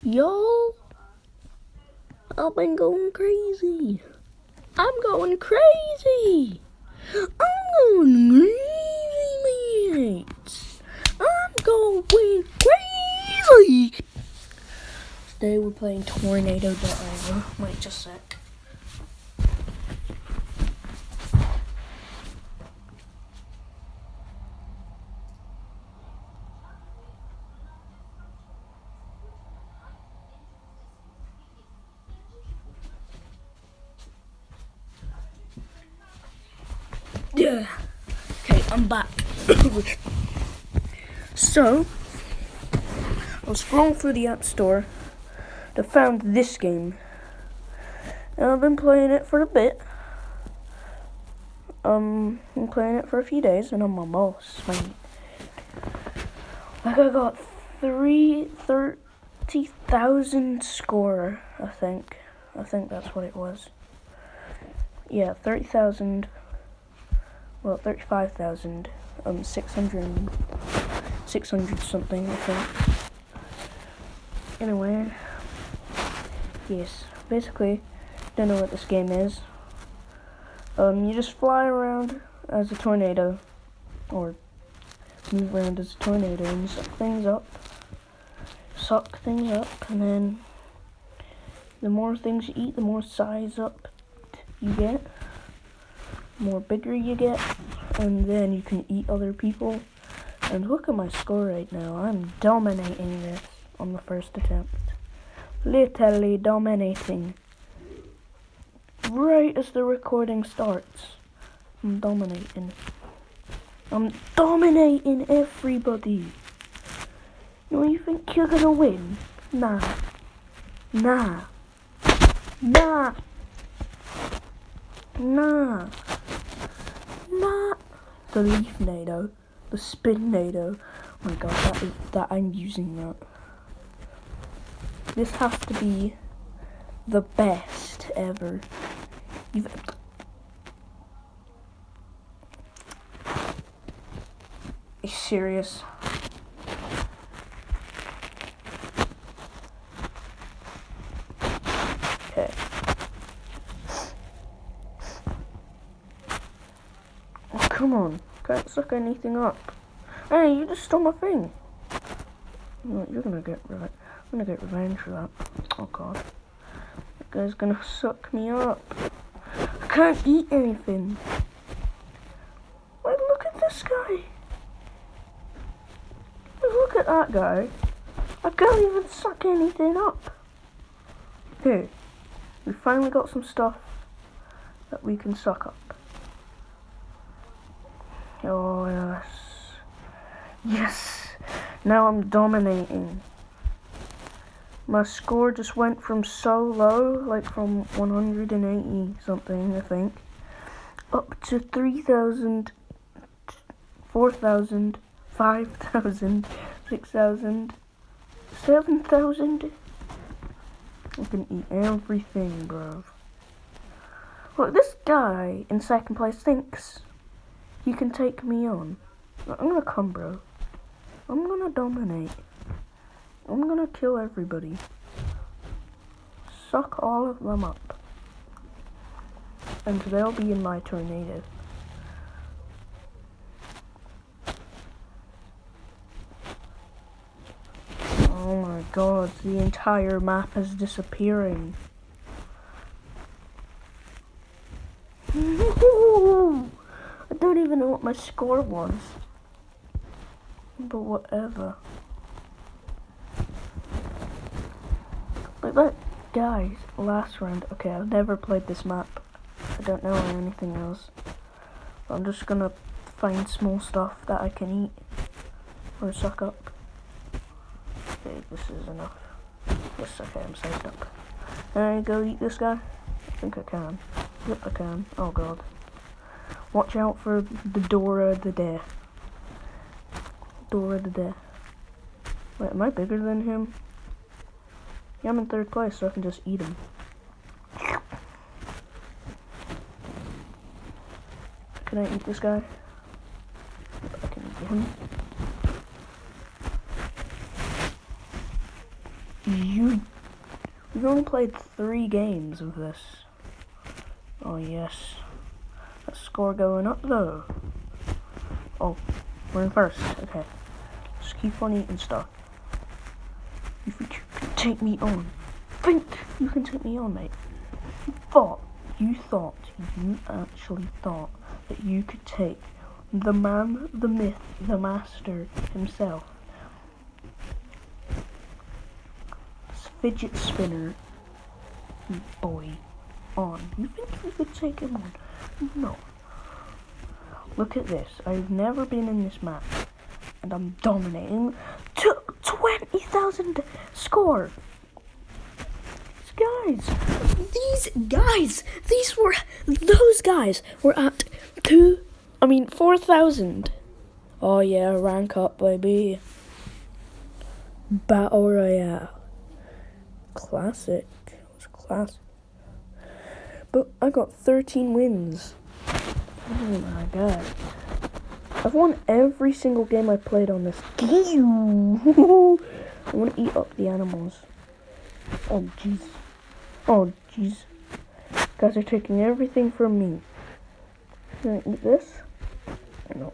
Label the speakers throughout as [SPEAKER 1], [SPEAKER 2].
[SPEAKER 1] Y'all, I've been going crazy. I'm going crazy. I'm going crazy, mates. I'm going crazy. Today we're playing Tornado.io. Wait just a sec. Yeah. Okay, I'm back. So, I was scrolling through the App Store. I found this game. And I've been playing it for a bit. I'm playing it for a few days, and I'm my boss, man. Like I got 30,000 score, I think. I think that's what it was. Yeah, 30,000. Well, 35,000. 600 something, I think. Anyway, yes. Basically, don't know what this game is. You just fly around as a tornado, or move around as a tornado and suck things up, and then the more things you eat, the more size up you get, the more bigger you get, and then you can eat other people. And look at my score right now. I'm dominating this on the first attempt. Literally dominating. Right as the recording starts, I'm dominating. I'm dominating everybody. You think you're gonna win? Nah. The leaf nado, the spin nado. Oh my god, that I'm using that. This has to be the best ever. Are you serious? Okay. Oh, come on. Can't suck anything up. Hey, you just stole my thing. You know what, you're gonna get right. I'm gonna get revenge for that. Oh god. That guy's gonna suck me up. I can't eat anything. Wait, look at this guy. Look at that guy. I can't even suck anything up. Here, we finally got some stuff that we can suck up. Oh yes. Yes! Now I'm dominating. My score just went from so low, like from 180 something, I think, up to 3,000, 4,000, 5,000, 6,000, 7,000. I can eat everything, bro. Look, this guy in second place thinks he can take me on. I'm gonna come, bro. I'm gonna dominate. I'm gonna kill everybody. Suck all of them up. And they'll be in my tornado. Oh my god, the entire map is disappearing. I don't even know what my score was. But whatever. Like that guy's last round. Okay, I've never played this map. I don't know anything else. But I'm just gonna find small stuff that I can eat or suck up. Okay, this is enough. Yes, okay, I'm saved up. Can I go eat this guy? I think I can. Yep, I can. Oh god. Watch out for the Dora the Death. Dora the Death. Wait, am I bigger than him? Yeah, I'm in third place, so I can just eat him. Can I eat this guy? I can eat him. We've only played 3 games of this. Oh yes. That score going up though. Oh, we're in first. Okay. Just keep on eating stuff. You think you can take me on? Think you can take me on, mate? You actually thought that you could take the man, the myth, the master himself. Fidget spinner boy on. You think you could take him on? No. Look at this. I've never been in this map, and I'm dominating. 20,000 score. Those guys were at 4,000. Oh yeah, rank up, baby. Battle Royale. Classic. It was classic. But I got 13 wins. Oh my god. I've won every single game I played on this. I want to eat up the animals. Oh jeez. Oh jeez. Guys are taking everything from me. Can I eat this? No.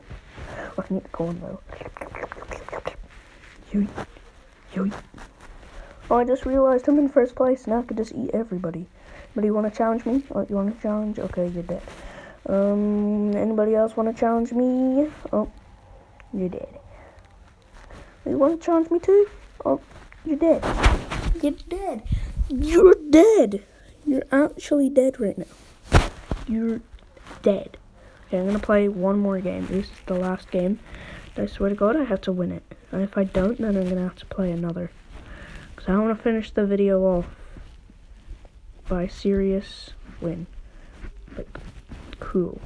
[SPEAKER 1] I can eat the corn though. Yoink. Oh, I just realized I'm in first place. Now I could just eat everybody. Anybody want to challenge me? Oh, you want to challenge? Okay, you're dead. Anybody else want to challenge me? Oh, you're dead. You want to challenge me too? Oh, you're dead. You're dead. You're dead. You're actually dead right now. You're dead. Okay, I'm going to play one more game. This is the last game. I swear to God, I have to win it. And if I don't, then I'm going to have to play another. Because I want to finish the video off by serious win. Like, cool.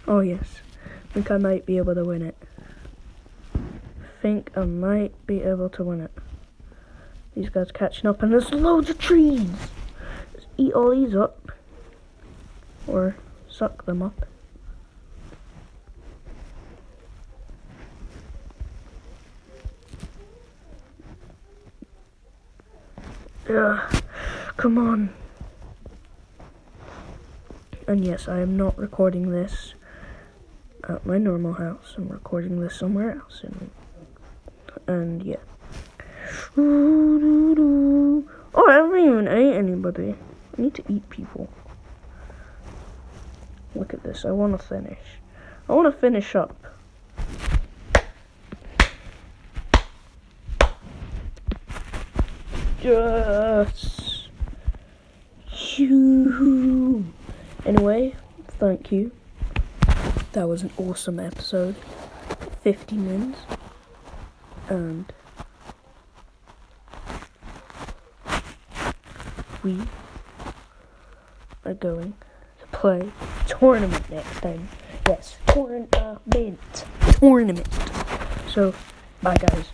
[SPEAKER 1] Oh yes, I think I might be able to win it. These guys catching up, and there's loads of trees. Just eat all these up, or suck them up. Ugh, come on. And yes, I am not recording this at my normal house. I'm recording this somewhere else. And yeah. Oh, I haven't even ate anybody. I need to eat people. Look at this. I want to finish. I want to finish up. Yes. Anyway, thank you. That was an awesome episode. 50 wins. And we are going to play tournament next time. Yes, tournament. So, bye guys.